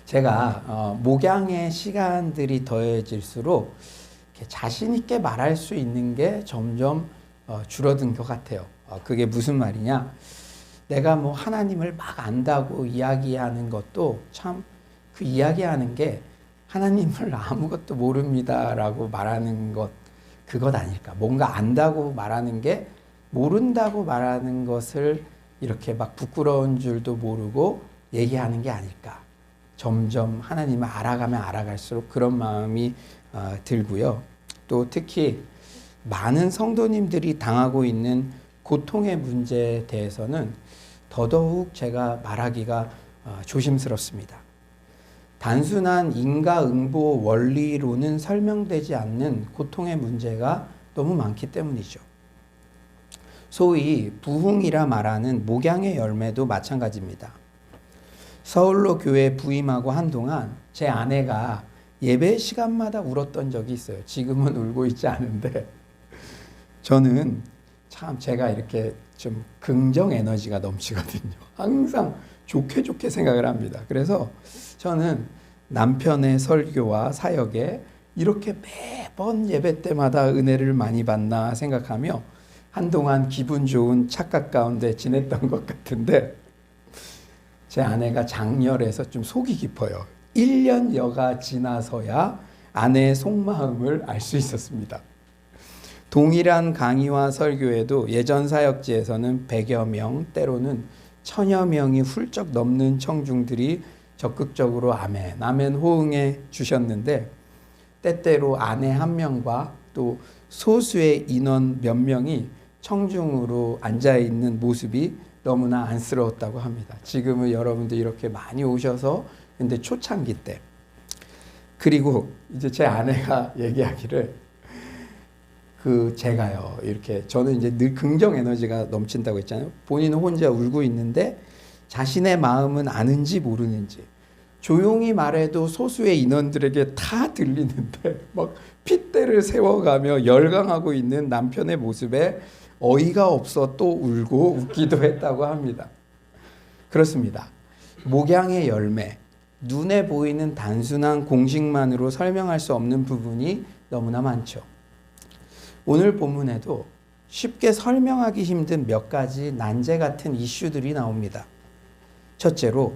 제가 목양의 시간들이 더해질수록 이렇게 자신 있게 말할 수 있는 게 점점 줄어든 것 같아요. 그게 무슨 말이냐? 내가 뭐 하나님을 막 안다고 이야기하는 것도 참 그 이야기하는 게 하나님을 아무것도 모릅니다라고 말하는 것, 그것 아닐까? 뭔가 안다고 말하는 게 모른다고 말하는 것을 이렇게 막 부끄러운 줄도 모르고 얘기하는 게 아닐까? 점점 하나님을 알아가면 알아갈수록 그런 마음이 들고요. 또 특히 많은 성도님들이 당하고 있는 고통의 문제에 대해서는 더더욱 제가 말하기가 조심스럽습니다. 단순한 인과응보 원리로는 설명되지 않는 고통의 문제가 너무 많기 때문이죠. 소위 부흥이라 말하는 목양의 열매도 마찬가지입니다. 서울로 교회에 부임하고 한동안 제 아내가 예배 시간마다 울었던 적이 있어요. 지금은 울고 있지 않은데 저는 참 제가 이렇게 좀 긍정 에너지가 넘치거든요. 항상 좋게 생각을 합니다. 그래서 저는 남편의 설교와 사역에 이렇게 매번 예배 때마다 은혜를 많이 받나 생각하며 한동안 기분 좋은 착각 가운데 지냈던 것 같은데 제 아내가 장렬해서 좀 속이 깊어요. 1년여가 지나서야 아내의 속마음을 알 수 있었습니다. 동일한 강의와 설교에도 예전 사역지에서는 100여 명, 때로는 1000여 명이 훌쩍 넘는 청중들이 적극적으로 아멘, 아멘 호응해 주셨는데 때때로 아내 한 명과 또 소수의 인원 몇 명이 청중으로 앉아있는 모습이 너무나 안쓰러웠다고 합니다. 지금은 여러분들 이렇게 많이 오셔서 근데 초창기 때 그리고 이제 제 아내가 얘기하기를 제가요 이렇게 저는 이제 늘 긍정 에너지가 넘친다고 했잖아요. 본인은 혼자 울고 있는데 자신의 마음은 아는지 모르는지 조용히 말해도 소수의 인원들에게 다 들리는데 막 핏대를 세워가며 열광하고 있는 남편의 모습에 어이가 없어 또 울고 웃기도 했다고 합니다. 그렇습니다. 목양의 열매, 눈에 보이는 단순한 공식만으로 설명할 수 없는 부분이 너무나 많죠. 오늘 본문에도 쉽게 설명하기 힘든 몇 가지 난제 같은 이슈들이 나옵니다. 첫째로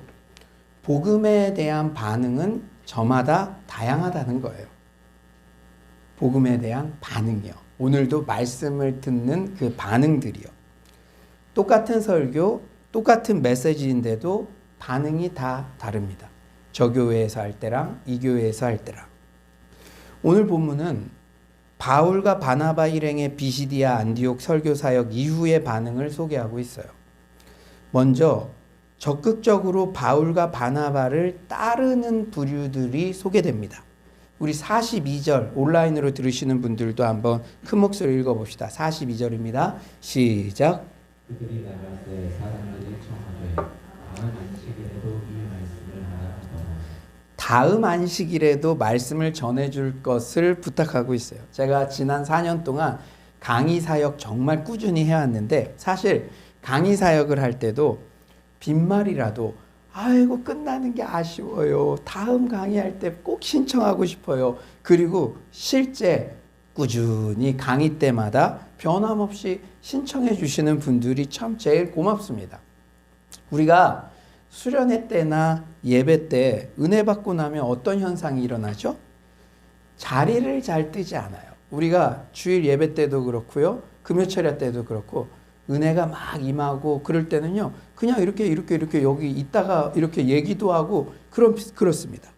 복음에 대한 반응은 저마다 다양하다는 거예요. 복음에 대한 반응이요. 오늘도 말씀을 듣는 그 반응들이요. 똑같은 설교, 똑같은 메시지인데도 반응이 다 다릅니다. 저 교회에서 할 때랑 이 교회에서 할 때랑. 오늘 본문은 바울과 바나바 일행의 비시디아 안디옥 설교 사역 이후의 반응을 소개하고 있어요. 먼저 적극적으로 바울과 바나바를 따르는 부류들이 소개됩니다. 우리 42절 온라인으로 들으시는 분들도 한번 큰 목소리로 읽어봅시다. 42절입니다. 시작. 그들이 나갈 때 사람들이 청하되 다음 안식일에도 이 말씀을 하나 전하라. 다음 안식일에도 말씀을 전해줄 것을 부탁하고 있어요. 제가 지난 4년 동안 강의 사역 정말 꾸준히 해왔는데 사실 강의 사역을 할 때도 빈말이라도 아이고 끝나는 게 아쉬워요. 다음 강의할 때 꼭 신청하고 싶어요. 그리고 실제 꾸준히 강의 때마다 변함없이 신청해 주시는 분들이 참 제일 고맙습니다. 우리가 수련회 때나 예배 때 은혜 받고 나면 어떤 현상이 일어나죠? 자리를 잘 뜨지 않아요. 우리가 주일 예배 때도 그렇고요. 금요철야 때도 그렇고 은혜가 막 임하고 그럴 때는요. 그냥 이렇게 여기 있다가 이렇게 얘기도 하고 그렇습니다.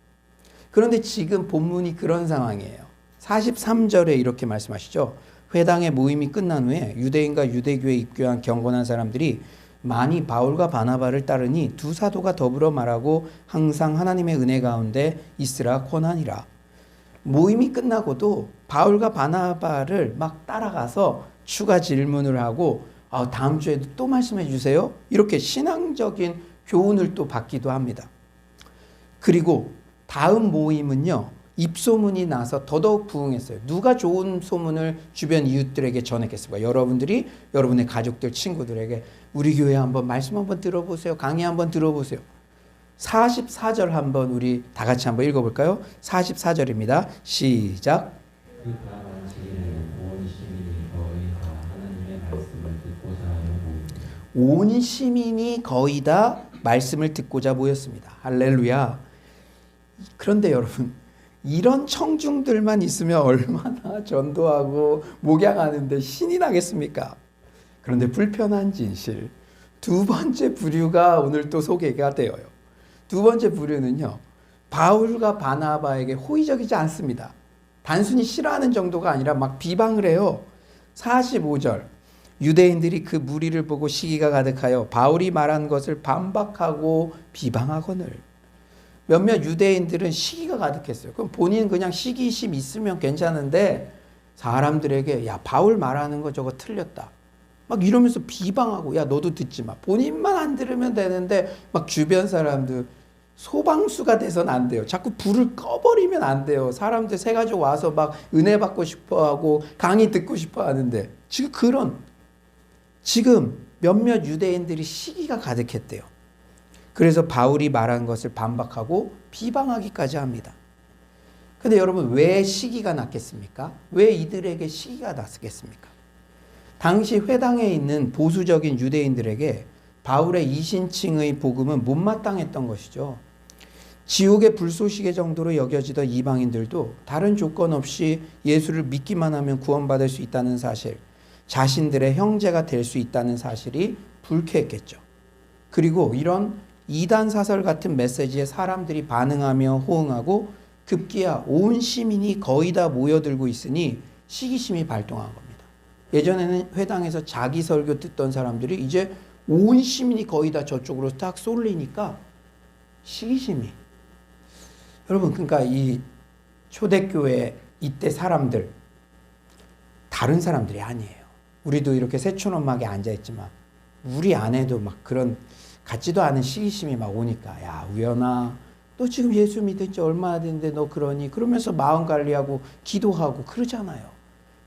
그런데 지금 본문이 그런 상황이에요. 43절에 이렇게 말씀하시죠. 회당의 모임이 끝난 후에 유대인과 유대교에 입교한 경건한 사람들이 많이 바울과 바나바를 따르니 두 사도가 더불어 말하고 항상 하나님의 은혜 가운데 있으라 권하니라. 모임이 끝나고도 바울과 바나바를 막 따라가서 추가 질문을 하고 다음 주에도 또 말씀해 주세요. 이렇게 신앙적인 교훈을 또 받기도 합니다. 그리고 다음 모임은요. 입소문이 나서 더더욱 부흥했어요. 누가 좋은 소문을 주변 이웃들에게 전했겠습니까? 여러분들이 여러분의 가족들, 친구들에게 우리 교회 한번 말씀 한번 들어보세요. 강의 한번 들어보세요. 44절 한번 우리 다 같이 한번 읽어볼까요? 44절입니다. 시작. 그 다 마치기를 온 시민이 거의 다 하나님의 말씀을 듣고자 하여 모입니다. 온 시민이 거의 다 말씀을 듣고자 모였습니다. 할렐루야. 그런데 여러분, 이런 청중들만 있으면 얼마나 전도하고 목양하는데 신이 나겠습니까? 그런데 불편한 진실, 두 번째 부류가 오늘 또 소개가 되어요. 두 번째 부류는요, 바울과 바나바에게 호의적이지 않습니다. 단순히 싫어하는 정도가 아니라 막 비방을 해요. 45절, 유대인들이 그 무리를 보고 시기가 가득하여 바울이 말한 것을 반박하고 비방하거늘. 몇몇 유대인들은 시기가 가득했어요. 그럼 본인 그냥 시기심 있으면 괜찮은데 사람들에게 야 바울 말하는 거 저거 틀렸다. 막 이러면서 비방하고 야 너도 듣지 마. 본인만 안 들으면 되는데 막 주변 사람들 소방수가 돼서는 안 돼요. 자꾸 불을 꺼버리면 안 돼요. 사람들 새 가지고 와서 막 은혜 받고 싶어하고 강의 듣고 싶어 하는데 지금 몇몇 유대인들이 시기가 가득했대요. 그래서 바울이 말한 것을 반박하고 비방하기까지 합니다. 근데 여러분 왜 시기가 났겠습니까? 왜 이들에게 시기가 났겠습니까? 당시 회당에 있는 보수적인 유대인들에게 바울의 이신칭의 복음은 못마땅했던 것이죠. 지옥의 불쏘시개 정도로 여겨지던 이방인들도 다른 조건 없이 예수를 믿기만 하면 구원받을 수 있다는 사실, 자신들의 형제가 될 수 있다는 사실이 불쾌했겠죠. 그리고 이런 이단 사설 같은 메시지에 사람들이 반응하며 호응하고 급기야 온 시민이 거의 다 모여들고 있으니 시기심이 발동한 겁니다. 예전에는 회당에서 자기 설교 듣던 사람들이 이제 온 시민이 거의 다 저쪽으로 딱 쏠리니까 시기심이. 여러분 그러니까 이 초대교회 이때 사람들 다른 사람들이 아니에요. 우리도 이렇게 새초롬하게 앉아있지만 우리 안에도 막 그런 같지도 않은 시기심이 막 오니까 야 우연아 너 지금 예수 믿은 지 얼마나 됐는데 너 그러니 그러면서 마음 관리하고 기도하고 그러잖아요.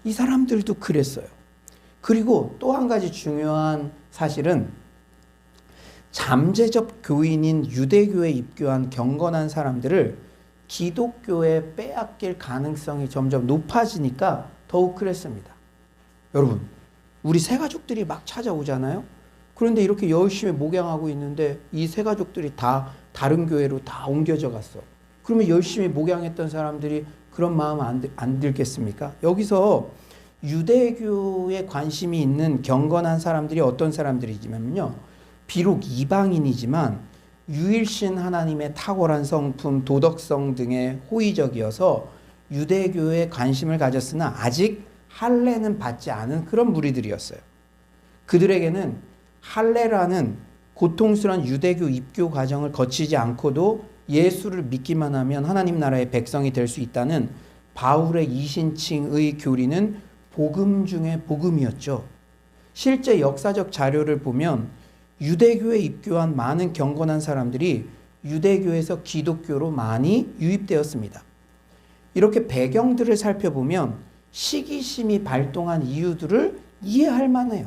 이 사람들도 그랬어요. 그리고 또 한 가지 중요한 사실은 잠재적 교인인 유대교에 입교한 경건한 사람들을 기독교에 빼앗길 가능성이 점점 높아지니까 더욱 그랬습니다. 여러분 우리 새가족들이 막 찾아오잖아요. 그런데 이렇게 열심히 목양하고 있는데 이 새가족들이 다 다른 교회로 다 옮겨져 갔어. 그러면 열심히 목양했던 사람들이 그런 마음 안 들겠습니까? 여기서 유대교에 관심이 있는 경건한 사람들이 어떤 사람들이지만요. 비록 이방인이지만 유일신 하나님의 탁월한 성품, 도덕성 등에 호의적이어서 유대교에 관심을 가졌으나 아직 할례는 받지 않은 그런 무리들이었어요. 그들에게는 할례라는 고통스러운 유대교 입교 과정을 거치지 않고도 예수를 믿기만 하면 하나님 나라의 백성이 될 수 있다는 바울의 이신칭의 교리는 복음 중에 복음이었죠. 실제 역사적 자료를 보면 유대교에 입교한 많은 경건한 사람들이 유대교에서 기독교로 많이 유입되었습니다. 이렇게 배경들을 살펴보면 시기심이 발동한 이유들을 이해할 만해요.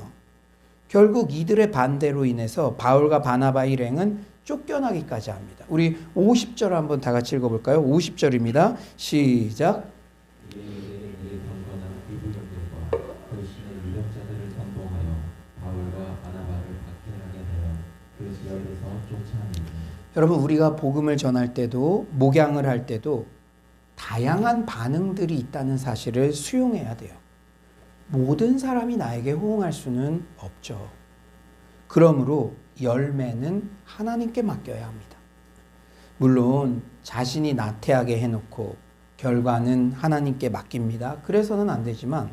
결국 이들의 반대로 인해서 바울과 바나바 일행은 쫓겨나기까지 합니다. 우리 50절 한번 다 같이 읽어볼까요? 50절입니다. 시작. 유대인들이 경건한 비불경들과 불신의 유력자들을 선동하여 바울과 바나바를 박해하게 하여 그 지역에서 쫓아내니. 여러분 우리가 복음을 전할 때도 목양을 할 때도 다양한 반응들이 있다는 사실을 수용해야 돼요. 모든 사람이 나에게 호응할 수는 없죠. 그러므로 열매는 하나님께 맡겨야 합니다. 물론 자신이 나태하게 해놓고 결과는 하나님께 맡깁니다. 그래서는 안 되지만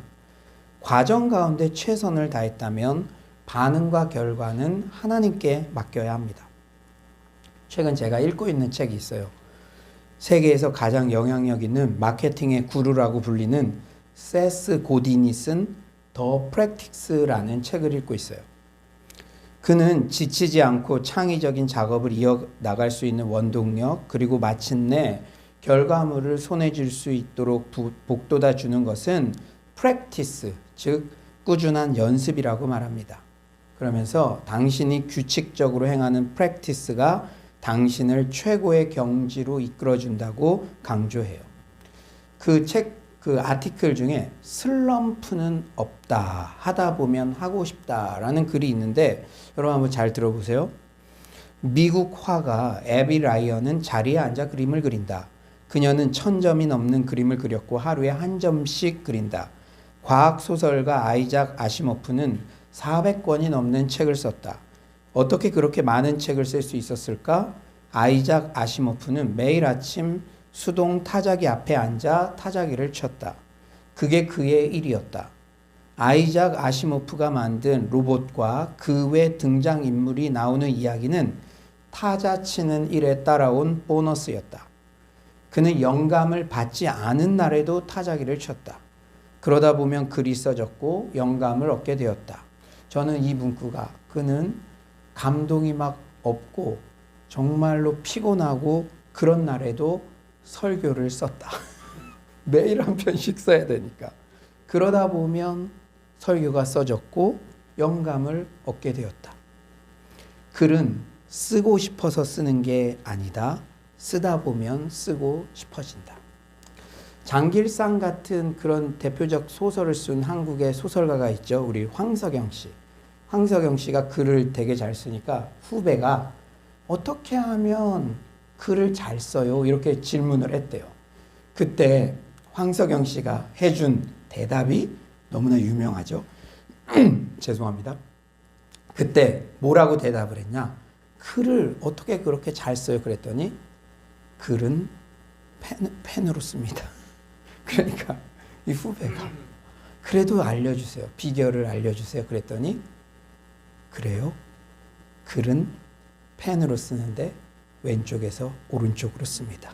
과정 가운데 최선을 다했다면 반응과 결과는 하나님께 맡겨야 합니다. 최근 제가 읽고 있는 책이 있어요. 세계에서 가장 영향력 있는 마케팅의 구루라고 불리는 세스 고딘이 쓴 더 프랙티스라는 책을 읽고 있어요. 그는 지치지 않고 창의적인 작업을 이어나갈 수 있는 원동력 그리고 마침내 결과물을 손에 쥘 수 있도록 복돋아 주는 것은 프랙티스, 즉 꾸준한 연습이라고 말합니다. 그러면서 당신이 규칙적으로 행하는 프랙티스가 당신을 최고의 경지로 이끌어준다고 강조해요. 그 아티클 중에 슬럼프는 없다. 하다 보면 하고 싶다라는 글이 있는데 여러분 한번 잘 들어보세요. 미국 화가 애비 라이언은 자리에 앉아 그림을 그린다. 그녀는 1000점이 넘는 그림을 그렸고 하루에 한 점씩 그린다. 과학소설가 아이작 아시모프는 400권이 넘는 책을 썼다. 어떻게 그렇게 많은 책을 쓸 수 있었을까? 아이작 아시모프는 매일 아침 수동 타자기 앞에 앉아 타자기를 쳤다. 그게 그의 일이었다. 아이작 아시모프가 만든 로봇과 그 외 등장인물이 나오는 이야기는 타자 치는 일에 따라온 보너스였다. 그는 영감을 받지 않은 날에도 타자기를 쳤다. 그러다 보면 글이 써졌고 영감을 얻게 되었다. 저는 이 문구가 그는 감동이 막 없고 정말로 피곤하고 그런 날에도 설교를 썼다. 매일 한 편씩 써야 되니까. 그러다 보면 설교가 써졌고 영감을 얻게 되었다. 글은 쓰고 싶어서 쓰는 게 아니다. 쓰다 보면 쓰고 싶어진다. 장길상 같은 그런 대표적 소설을 쓴 한국의 소설가가 있죠. 우리 황석영 씨. 황석영 씨가 글을 되게 잘 쓰니까 후배가 어떻게 하면 글을 잘 써요? 이렇게 질문을 했대요. 그때 황석영 씨가 해준 대답이 너무나 유명하죠. 죄송합니다. 그때 뭐라고 대답을 했냐? 글을 어떻게 그렇게 잘 써요? 그랬더니 글은 펜으로 씁니다. 그러니까 이 후배가 그래도 알려주세요. 비결을 알려주세요. 그랬더니 그래요? 글은 펜으로 쓰는데 왼쪽에서 오른쪽으로 씁니다.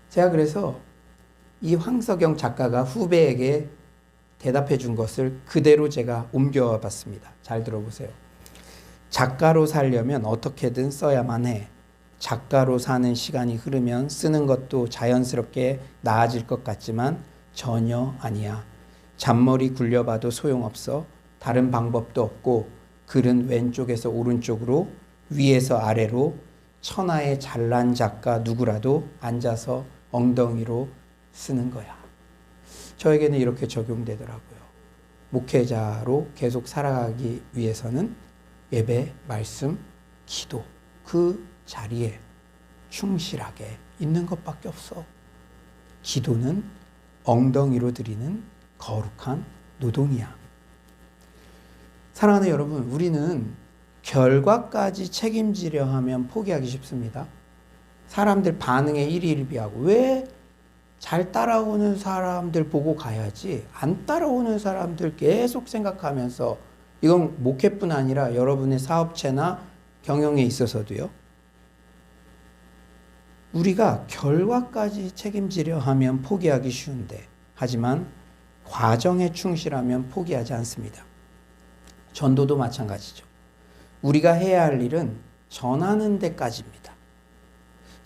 제가 그래서 이 황석영 작가가 후배에게 대답해 준 것을 그대로 제가 옮겨와 봤습니다. 잘 들어보세요. 작가로 살려면 어떻게든 써야만 해. 작가로 사는 시간이 흐르면 쓰는 것도 자연스럽게 나아질 것 같지만 전혀 아니야. 잔머리 굴려봐도 소용없어. 다른 방법도 없고 글은 왼쪽에서 오른쪽으로 위에서 아래로 천하의 잘난 작가 누구라도 앉아서 엉덩이로 쓰는 거야. 저에게는 이렇게 적용되더라고요. 목회자로 계속 살아가기 위해서는 예배, 말씀, 기도 그 자리에 충실하게 있는 것밖에 없어. 기도는 엉덩이로 드리는 거룩한 노동이야. 사랑하는 여러분, 우리는 결과까지 책임지려 하면 포기하기 쉽습니다. 사람들 반응에 일희일비하고 왜 잘 따라오는 사람들 보고 가야지 안 따라오는 사람들 계속 생각하면서 이건 목회뿐 아니라 여러분의 사업체나 경영에 있어서도요. 우리가 결과까지 책임지려 하면 포기하기 쉬운데 하지만 과정에 충실하면 포기하지 않습니다. 전도도 마찬가지죠. 우리가 해야 할 일은 전하는 데까지입니다.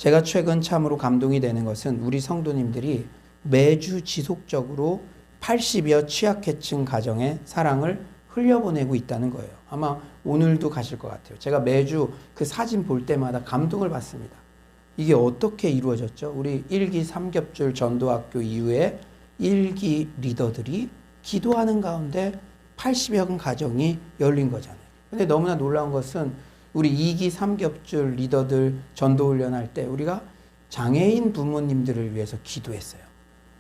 제가 최근 참으로 감동이 되는 것은 우리 성도님들이 매주 지속적으로 80여 취약계층 가정에 사랑을 흘려보내고 있다는 거예요. 아마 오늘도 가실 것 같아요. 제가 매주 그 사진 볼 때마다 감동을 받습니다. 이게 어떻게 이루어졌죠? 우리 1기 3겹줄 전도학교 이후에 1기 리더들이 기도하는 가운데 80여 가정이 열린 거잖아요. 근데 너무나 놀라운 것은 우리 2기 3겹줄 리더들 전도 훈련할 때 우리가 장애인 부모님들을 위해서 기도했어요.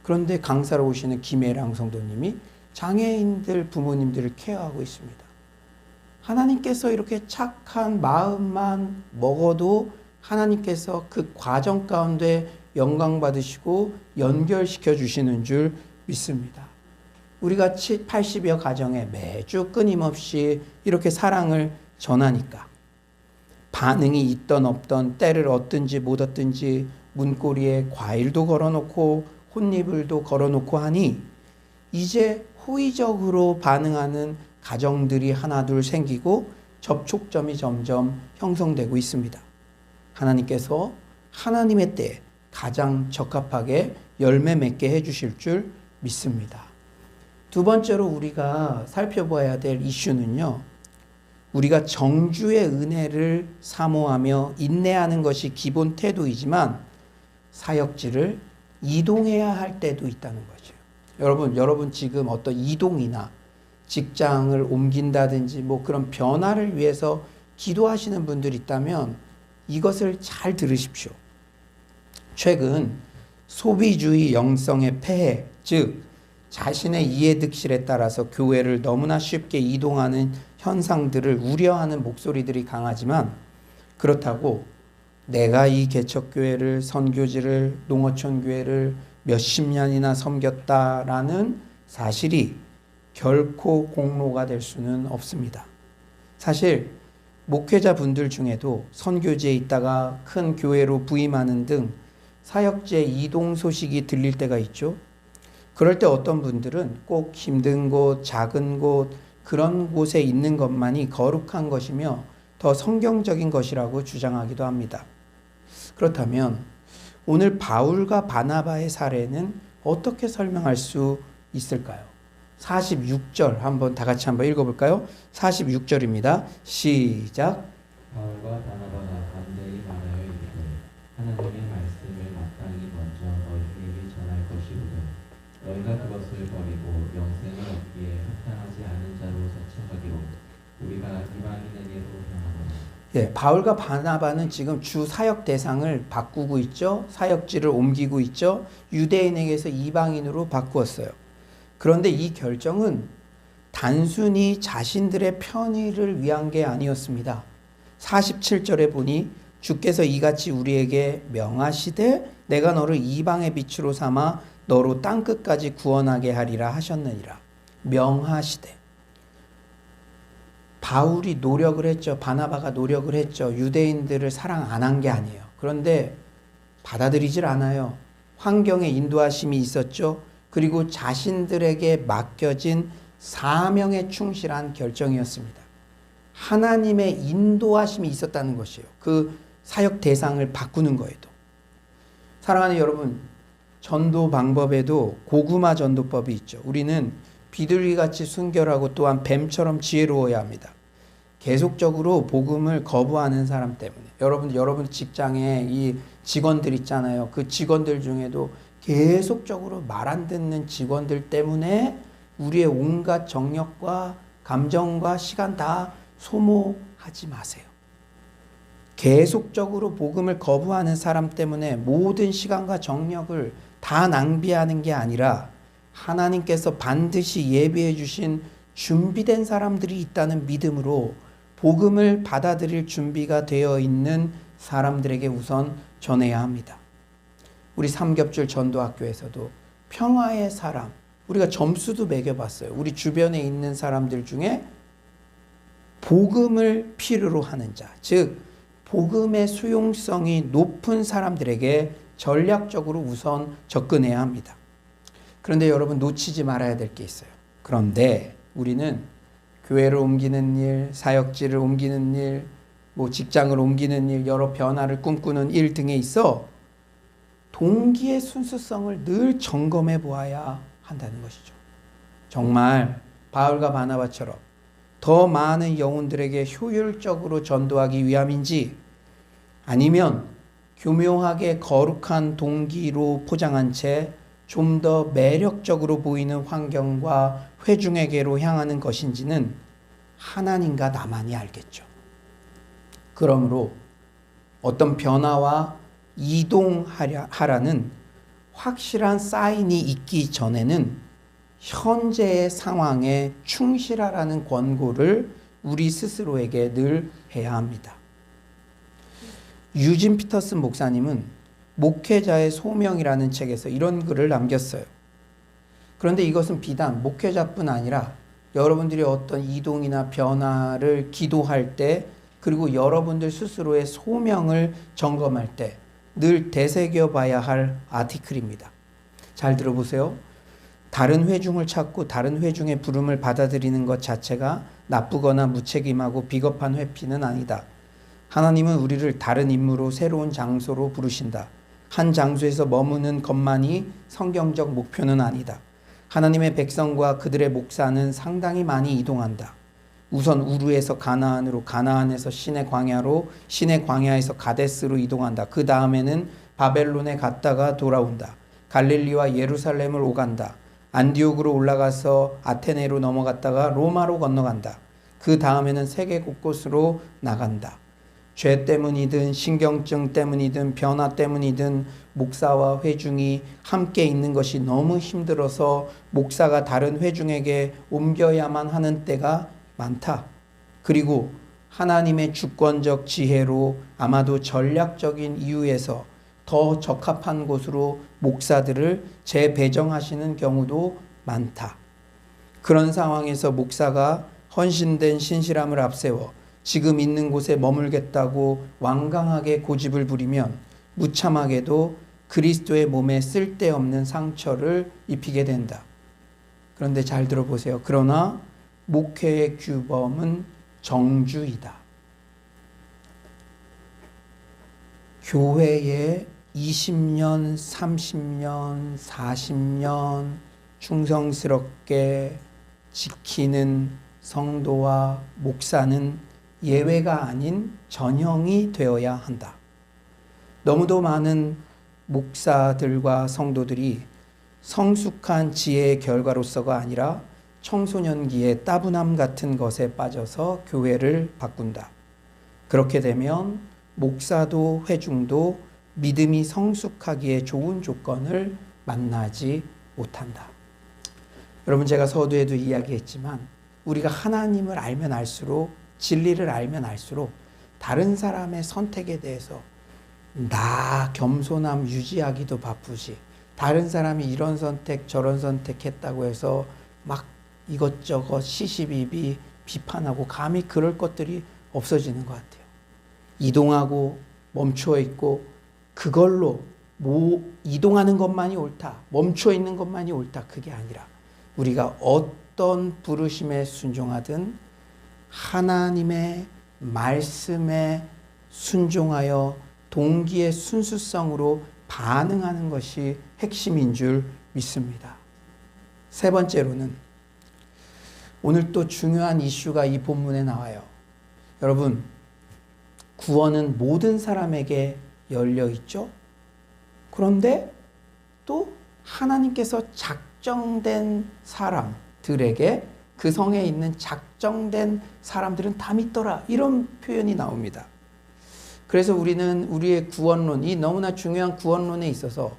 그런데 강사로 오시는 김혜랑 성도님이 장애인들 부모님들을 케어하고 있습니다. 하나님께서 이렇게 착한 마음만 먹어도 하나님께서 그 과정 가운데 영광 받으시고 연결시켜 주시는 줄 믿습니다. 우리가 80여 가정에 매주 끊임없이 이렇게 사랑을 전하니까 반응이 있던 없던 때를 얻든지 못 얻든지 문고리에 과일도 걸어놓고 혼이불도 걸어놓고 하니 이제 호의적으로 반응하는 가정들이 하나둘 생기고 접촉점이 점점 형성되고 있습니다. 하나님께서 하나님의 때에 가장 적합하게 열매 맺게 해주실 줄 믿습니다. 두 번째로 우리가 살펴봐야 될 이슈는요. 우리가 정주의 은혜를 사모하며 인내하는 것이 기본 태도이지만 사역지를 이동해야 할 때도 있다는 거죠. 여러분 지금 어떤 이동이나 직장을 옮긴다든지 뭐 그런 변화를 위해서 기도하시는 분들이 있다면 이것을 잘 들으십시오. 최근 소비주의 영성의 폐해, 즉 자신의 이해득실에 따라서 교회를 너무나 쉽게 이동하는 현상들을 우려하는 목소리들이 강하지만, 그렇다고 내가 이 개척교회를, 선교지를, 농어촌교회를 몇십 년이나 섬겼다라는 사실이 결코 공로가 될 수는 없습니다. 사실 목회자분들 중에도 선교지에 있다가 큰 교회로 부임하는 등 사역지의 이동 소식이 들릴 때가 있죠. 그럴 때 어떤 분들은 꼭 힘든 곳, 작은 곳, 그런 곳에 있는 것만이 거룩한 것이며 더 성경적인 것이라고 주장하기도 합니다. 그렇다면 오늘 바울과 바나바의 사례는 어떻게 설명할 수 있을까요? 46절 다 같이 한번 읽어볼까요? 46절입니다. 시작. 바울과 바나바가 담대히 말하여 이르되 하나님의 말씀을 마땅히 먼저 너희에게 전할 것이거든 너희가 그것을 버리고 영생을 얻기에 합당하지 않은 자로 자청하기로 우리가 이방인에게로 향하노라. 바울과 바나바는 지금 주 사역 대상을 바꾸고 있죠. 사역지를 옮기고 있죠. 유대인에게서 이방인으로 바꾸었어요. 그런데 이 결정은 단순히 자신들의 편의를 위한 게 아니었습니다. 47절에 보니 주께서 이같이 우리에게 명하시되 내가 너를 이방의 빛으로 삼아 너로 땅끝까지 구원하게 하리라 하셨느니라. 명하시되. 바울이 노력을 했죠. 바나바가 노력을 했죠. 유대인들을 사랑 안 한 게 아니에요. 그런데 받아들이질 않아요. 환경에 인도하심이 있었죠. 그리고 자신들에게 맡겨진 사명에 충실한 결정이었습니다. 하나님의 인도하심이 있었다는 것이에요. 그 사역 대상을 바꾸는 거에도. 사랑하는 여러분, 전도 방법에도 고구마 전도법이 있죠. 우리는 비둘기같이 순결하고 또한 뱀처럼 지혜로워야 합니다. 계속적으로 복음을 거부하는 사람 때문에. 여러분 직장에 이 직원들 있잖아요. 그 직원들 중에도 계속적으로 말 안 듣는 직원들 때문에 우리의 온갖 정력과 감정과 시간 다 소모하지 마세요. 계속적으로 복음을 거부하는 사람 때문에 모든 시간과 정력을 다 낭비하는 게 아니라 하나님께서 반드시 예비해 주신 준비된 사람들이 있다는 믿음으로 복음을 받아들일 준비가 되어 있는 사람들에게 우선 전해야 합니다. 우리 삼겹줄 전도학교에서도 평화의 사람, 우리가 점수도 매겨봤어요. 우리 주변에 있는 사람들 중에 복음을 필요로 하는 자, 즉 복음의 수용성이 높은 사람들에게 전략적으로 우선 접근해야 합니다. 그런데 여러분 놓치지 말아야 될 게 있어요. 그런데 우리는 교회를 옮기는 일, 사역지를 옮기는 일, 직장을 옮기는 일, 여러 변화를 꿈꾸는 일 등에 있어 동기의 순수성을 늘 점검해 보아야 한다는 것이죠. 정말 바울과 바나바처럼 더 많은 영혼들에게 효율적으로 전도하기 위함인지, 아니면 교묘하게 거룩한 동기로 포장한 채 좀 더 매력적으로 보이는 환경과 회중에게로 향하는 것인지는 하나님과 나만이 알겠죠. 그러므로 어떤 변화와 이동하라는 확실한 사인이 있기 전에는 현재의 상황에 충실하라는 권고를 우리 스스로에게 늘 해야 합니다. 유진 피터슨 목사님은 목회자의 소명이라는 책에서 이런 글을 남겼어요. 그런데 이것은 비단 목회자뿐 아니라 여러분들이 어떤 이동이나 변화를 기도할 때, 그리고 여러분들 스스로의 소명을 점검할 때 늘 되새겨 봐야 할 아티클입니다. 잘 들어보세요. 다른 회중을 찾고 다른 회중의 부름을 받아들이는 것 자체가 나쁘거나 무책임하고 비겁한 회피는 아니다. 하나님은 우리를 다른 임무로 새로운 장소로 부르신다. 한 장소에서 머무는 것만이 성경적 목표는 아니다. 하나님의 백성과 그들의 목사는 상당히 많이 이동한다. 우선 우르에서 가나안으로, 가나안에서 신의 광야로, 신의 광야에서 가데스로 이동한다. 그 다음에는 바벨론에 갔다가 돌아온다. 갈릴리와 예루살렘을 오간다. 안디옥으로 올라가서 아테네로 넘어갔다가 로마로 건너간다. 그 다음에는 세계 곳곳으로 나간다. 죄 때문이든 신경증 때문이든 변화 때문이든 목사와 회중이 함께 있는 것이 너무 힘들어서 목사가 다른 회중에게 옮겨야만 하는 때가 많다. 그리고 하나님의 주권적 지혜로 아마도 전략적인 이유에서 더 적합한 곳으로 목사들을 재배정하시는 경우도 많다. 그런 상황에서 목사가 헌신된 신실함을 앞세워 지금 있는 곳에 머물겠다고 완강하게 고집을 부리면 무참하게도 그리스도의 몸에 쓸데없는 상처를 입히게 된다. 그런데 잘 들어보세요. 그러나 목회의 규범은 정주이다. 교회에 20년, 30년, 40년 충성스럽게 지키는 성도와 목사는 예외가 아닌 전형이 되어야 한다. 너무도 많은 목사들과 성도들이 성숙한 지혜의 결과로서가 아니라 청소년기의 따분함 같은 것에 빠져서 교회를 바꾼다. 그렇게 되면 목사도 회중도 믿음이 성숙하기에 좋은 조건을 만나지 못한다. 여러분, 제가 서두에도 이야기했지만 우리가 하나님을 알면 알수록, 진리를 알면 알수록 다른 사람의 선택에 대해서 나 겸손함 유지하기도 바쁘지, 다른 사람이 이런 선택 저런 선택했다고 해서 막 이것저것 시시비비 비판하고 감히 그럴 것들이 없어지는 것 같아요. 이동하고 멈춰 있고 그걸로 이동하는 것만이 옳다, 멈춰 있는 것만이 옳다, 그게 아니라 우리가 어떤 부르심에 순종하든 하나님의 말씀에 순종하여 동기의 순수성으로 반응하는 것이 핵심인 줄 믿습니다. 세 번째로는 오늘 또 중요한 이슈가 이 본문에 나와요. 여러분, 구원은 모든 사람에게 열려 있죠. 그런데 또 하나님께서 작정된 사람들에게, 그 성에 있는 작정된 사람들은 다 믿더라, 이런 표현이 나옵니다. 그래서 우리는 우리의 구원론, 이 너무나 중요한 구원론에 있어서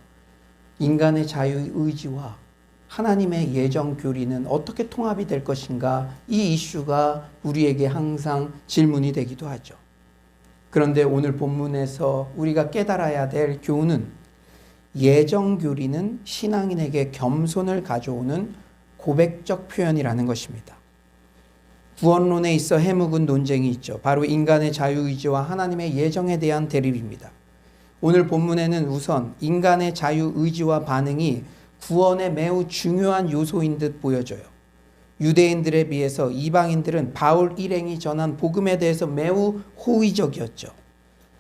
인간의 자유의지와 하나님의 예정 교리는 어떻게 통합이 될 것인가, 이 이슈가 우리에게 항상 질문이 되기도 하죠. 그런데 오늘 본문에서 우리가 깨달아야 될 교훈은 예정 교리는 신앙인에게 겸손을 가져오는 고백적 표현이라는 것입니다. 구원론에 있어 해묵은 논쟁이 있죠. 바로 인간의 자유의지와 하나님의 예정에 대한 대립입니다. 오늘 본문에는 우선 인간의 자유의지와 반응이 구원의 매우 중요한 요소인 듯 보여져요. 유대인들에 비해서 이방인들은 바울 일행이 전한 복음에 대해서 매우 호의적이었죠.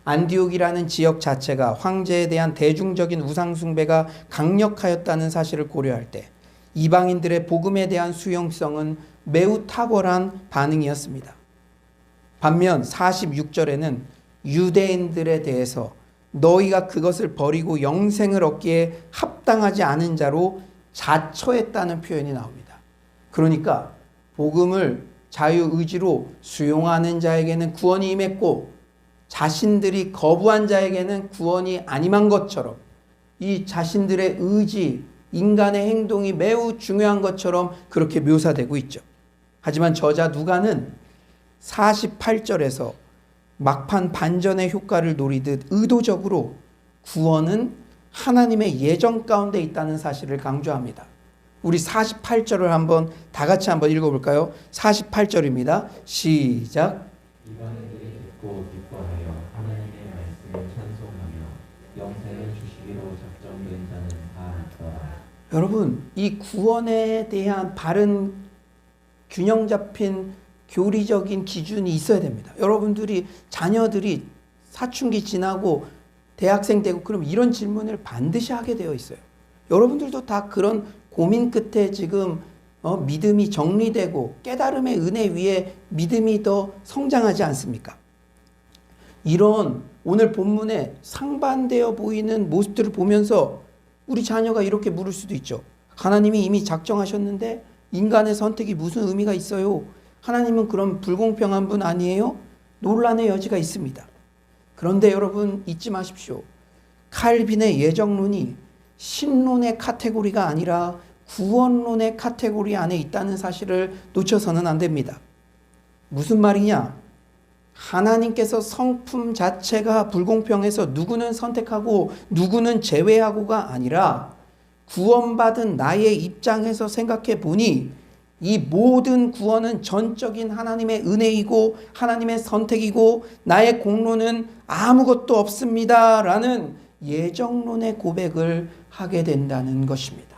안디옥이라는 지역 자체가 황제에 대한 대중적인 우상숭배가 강력하였다는 사실을 고려할 때 이방인들의 복음에 대한 수용성은 매우 탁월한 반응이었습니다. 반면 46절에는 유대인들에 대해서 너희가 그것을 버리고 영생을 얻기에 합당하지 않은 자로 자처했다는 표현이 나옵니다. 그러니까 복음을 자유의지로 수용하는 자에게는 구원이 임했고 자신들이 거부한 자에게는 구원이 안 임한 것처럼 이 자신들의 의지, 인간의 행동이 매우 중요한 것처럼 그렇게 묘사되고 있죠. 하지만 저자 누가는 48절에서 막판 반전의 효과를 노리듯 의도적으로 구원은 하나님의 예정 가운데 있다는 사실을 강조합니다. 우리 48절을 한번 다 같이 한번 읽어볼까요? 48절입니다. 시작. 이방인들이 듣고 기뻐하여 하나님의 말씀을 찬송하며 영생을 주시기로 작정된 자는 다 믿더라. 여러분, 이 구원에 대한 바른 균형 잡힌 교리적인 기준이 있어야 됩니다. 여러분들이 자녀들이 사춘기 지나고 대학생 되고 그럼 이런 질문을 반드시 하게 되어 있어요. 여러분들도 다 그런 고민 끝에 지금 믿음이 정리되고 깨달음의 은혜 위에 믿음이 더 성장하지 않습니까? 이런 오늘 본문에 상반되어 보이는 모습들을 보면서 우리 자녀가 이렇게 물을 수도 있죠. 하나님이 이미 작정하셨는데 인간의 선택이 무슨 의미가 있어요? 하나님은 그럼 불공평한 분 아니에요? 논란의 여지가 있습니다. 그런데 여러분 잊지 마십시오. 칼빈의 예정론이 신론의 카테고리가 아니라 구원론의 카테고리 안에 있다는 사실을 놓쳐서는 안 됩니다. 무슨 말이냐? 하나님께서 성품 자체가 불공평해서 누구는 선택하고 누구는 제외하고가 아니라 구원받은 나의 입장에서 생각해 보니 이 모든 구원은 전적인 하나님의 은혜이고 하나님의 선택이고 나의 공로는 아무것도 없습니다라는 예정론의 고백을 하게 된다는 것입니다.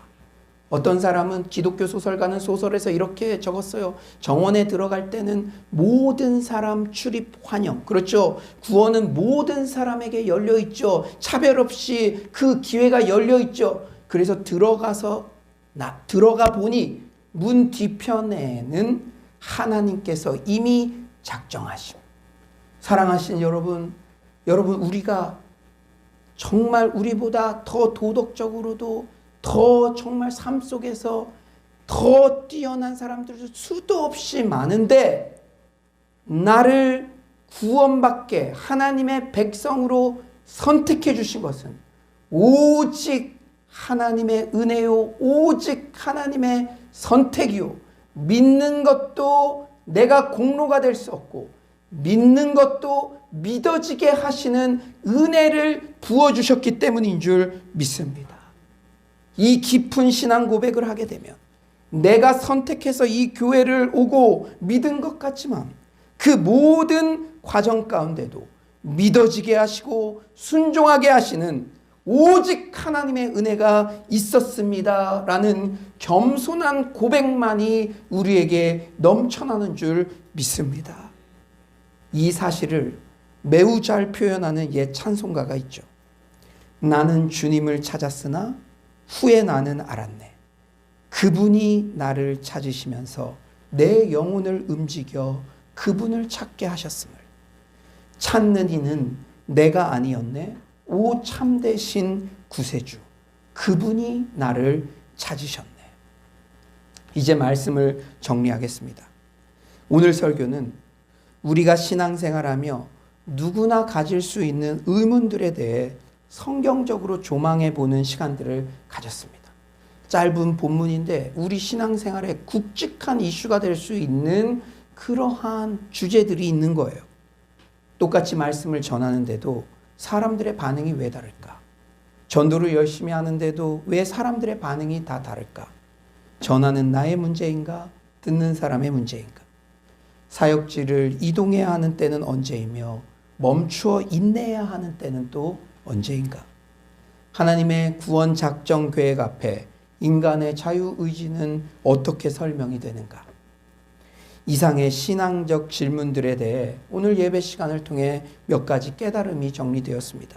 어떤 사람은 기독교 소설가는 소설에서 이렇게 적었어요. 정원에 들어갈 때는 모든 사람 출입 환영. 그렇죠. 구원은 모든 사람에게 열려 있죠. 차별 없이 그 기회가 열려 있죠. 그래서 들어가 보니 문 뒤편에는 하나님께서 이미 작정하심. 사랑하신 여러분, 우리가 정말 우리보다 더 도덕적으로도 더 정말 삶 속에서 더 뛰어난 사람들도 수도 없이 많은데 나를 구원받게 하나님의 백성으로 선택해 주신 것은 오직 하나님의 은혜요, 오직 하나님의 선택이요. 믿는 것도 내가 공로가 될 수 없고 믿는 것도 믿어지게 하시는 은혜를 부어주셨기 때문인 줄 믿습니다. 이 깊은 신앙 고백을 하게 되면 내가 선택해서 이 교회를 오고 믿은 것 같지만 그 모든 과정 가운데도 믿어지게 하시고 순종하게 하시는 오직 하나님의 은혜가 있었습니다 라는 겸손한 고백만이 우리에게 넘쳐나는 줄 믿습니다. 이 사실을 매우 잘 표현하는 옛 찬송가가 있죠. 나는 주님을 찾았으나 후에 나는 알았네. 그분이 나를 찾으시면서 내 영혼을 움직여 그분을 찾게 하셨음을. 찾는 이는 내가 아니었네. 오 참되신 구세주. 그분이 나를 찾으셨네. 이제 말씀을 정리하겠습니다. 오늘 설교는 우리가 신앙생활하며 누구나 가질 수 있는 의문들에 대해 성경적으로 조망해 보는 시간들을 가졌습니다. 짧은 본문인데 우리 신앙생활에 굵직한 이슈가 될 수 있는 그러한 주제들이 있는 거예요. 똑같이 말씀을 전하는데도 사람들의 반응이 왜 다를까? 전도를 열심히 하는데도 왜 사람들의 반응이 다 다를까? 전하는 나의 문제인가? 듣는 사람의 문제인가? 사역지를 이동해야 하는 때는 언제이며 멈추어 인내해야 하는 때는 또 언제인가? 하나님의 구원 작정 계획 앞에 인간의 자유의지는 어떻게 설명이 되는가? 이상의 신앙적 질문들에 대해 오늘 예배 시간을 통해 몇 가지 깨달음이 정리되었습니다.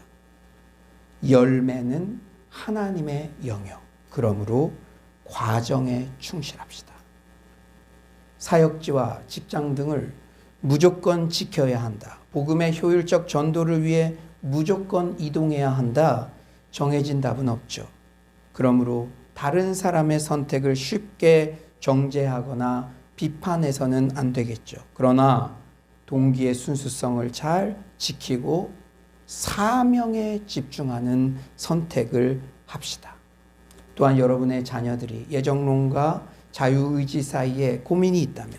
열매는 하나님의 영역. 그러므로 과정에 충실합시다. 사역지와 직장 등을 무조건 지켜야 한다. 복음의 효율적 전도를 위해 무조건 이동해야 한다. 정해진 답은 없죠. 그러므로 다른 사람의 선택을 쉽게 정죄하거나 비판해서는 안 되겠죠. 그러나 동기의 순수성을 잘 지키고 사명에 집중하는 선택을 합시다. 또한 여러분의 자녀들이 예정론과 자유의지 사이에 고민이 있다면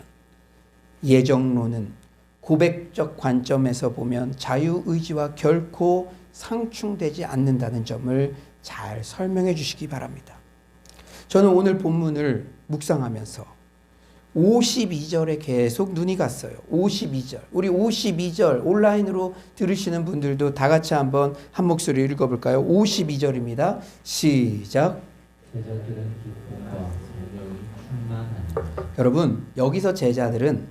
예정론은 고백적 관점에서 보면 자유의지와 결코 상충되지 않는다는 점을 잘 설명해 주시기 바랍니다. 저는 오늘 본문을 묵상하면서 52절에 계속 눈이 갔어요. 52절. 우리 52절 온라인으로 들으시는 분들도 다 같이 한번 한 목소리 읽어볼까요? 52절입니다. 시작. 제자들은 기쁨과 성령이 충만하니. 여러분, 여기서 제자들은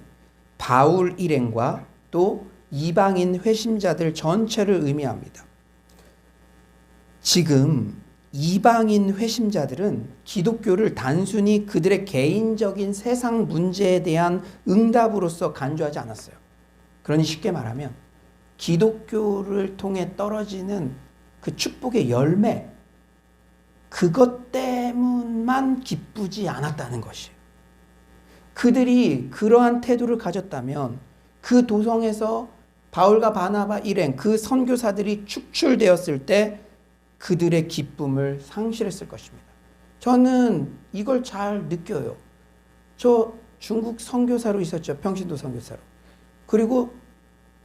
바울 일행과 또 이방인 회심자들 전체를 의미합니다. 지금 이방인 회심자들은 기독교를 단순히 그들의 개인적인 세상 문제에 대한 응답으로서 간주하지 않았어요. 그러니 쉽게 말하면 기독교를 통해 떨어지는 그 축복의 열매, 그것 때문만 기쁘지 않았다는 것이에요. 그들이 그러한 태도를 가졌다면 그 도성에서 바울과 바나바 일행, 그 선교사들이 축출되었을 때 그들의 기쁨을 상실했을 것입니다. 저는 이걸 잘 느껴요. 저 중국 선교사로 있었죠. 평신도 선교사로. 그리고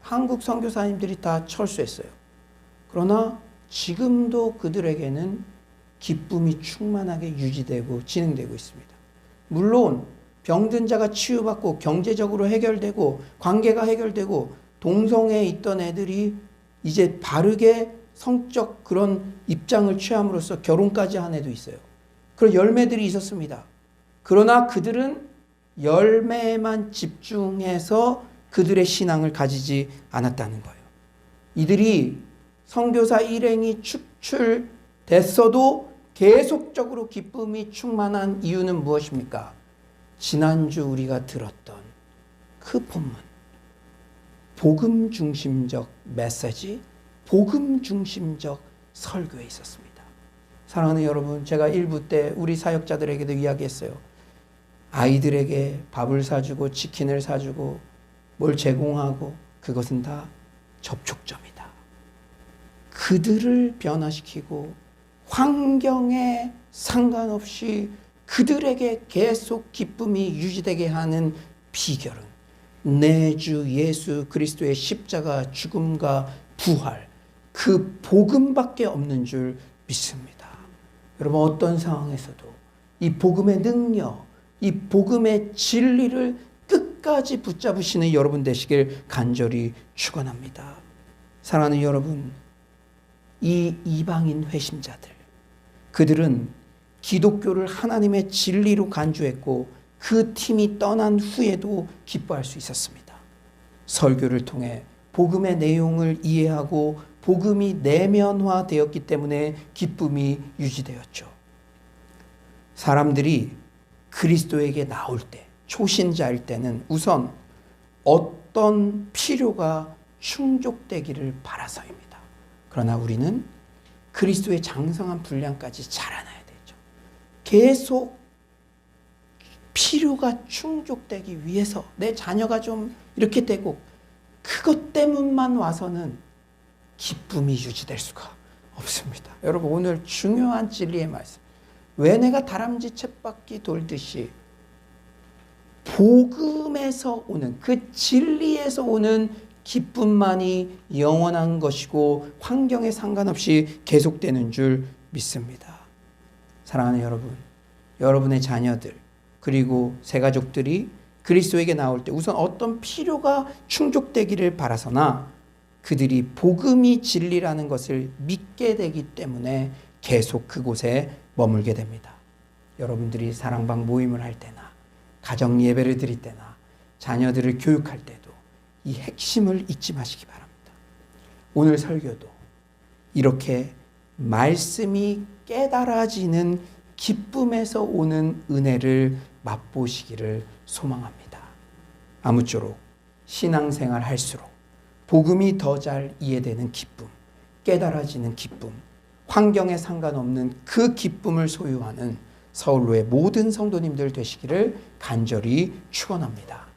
한국 선교사님들이 다 철수했어요. 그러나 지금도 그들에게는 기쁨이 충만하게 유지되고 진행되고 있습니다. 물론 병든 자가 치유받고 경제적으로 해결되고 관계가 해결되고 동성애에 있던 애들이 이제 바르게 성적 그런 입장을 취함으로써 결혼까지 한 애도 있어요. 그런 열매들이 있었습니다. 그러나 그들은 열매에만 집중해서 그들의 신앙을 가지지 않았다는 거예요. 이들이 선교사 일행이 축출됐어도 계속적으로 기쁨이 충만한 이유는 무엇입니까? 지난주 우리가 들었던 그 본문, 복음 중심적 메시지, 복음 중심적 설교에 있었습니다. 사랑하는 여러분, 제가 1부 때 우리 사역자들에게도 이야기했어요. 아이들에게 밥을 사주고 치킨을 사주고 뭘 제공하고 그것은 다 접촉점이다. 그들을 변화시키고 환경에 상관없이 그들에게 계속 기쁨이 유지되게 하는 비결은 내 주 예수 그리스도의 십자가 죽음과 부활, 그 복음밖에 없는 줄 믿습니다. 여러분, 어떤 상황에서도 이 복음의 능력, 이 복음의 진리를 끝까지 붙잡으시는 여러분 되시길 간절히 축원합니다. 사랑하는 여러분, 이 이방인 회심자들, 그들은 기독교를 하나님의 진리로 간주했고 그 팀이 떠난 후에도 기뻐할 수 있었습니다. 설교를 통해 복음의 내용을 이해하고 복음이 내면화되었기 때문에 기쁨이 유지되었죠. 사람들이 그리스도에게 나올 때, 초신자일 때는 우선 어떤 필요가 충족되기를 바라서입니다. 그러나 우리는 그리스도의 장성한 분량까지 자라나야 되죠. 계속 필요가 충족되기 위해서 내 자녀가 좀 이렇게 되고 그것 때문만 와서는 기쁨이 유지될 수가 없습니다. 여러분, 오늘 중요한 진리의 말씀. 왜 내가 다람쥐 쳇바퀴 돌듯이 복음에서 오는, 그 진리에서 오는 기쁨만이 영원한 것이고 환경에 상관없이 계속되는 줄 믿습니다. 사랑하는 여러분, 여러분의 자녀들 그리고 새가족들이 그리스도에게 나올 때 우선 어떤 필요가 충족되기를 바라서나 그들이 복음이 진리라는 것을 믿게 되기 때문에 계속 그곳에 머물게 됩니다. 여러분들이 사랑방 모임을 할 때나 가정 예배를 드릴 때나 자녀들을 교육할 때도 이 핵심을 잊지 마시기 바랍니다. 오늘 설교도 이렇게 말씀이 깨달아지는 기쁨에서 오는 은혜를 맛보시기를 소망합니다. 아무쪼록 신앙생활 할수록 복음이 더 잘 이해되는 기쁨, 깨달아지는 기쁨, 환경에 상관없는 그 기쁨을 소유하는 서울로의 모든 성도님들 되시기를 간절히 축원합니다.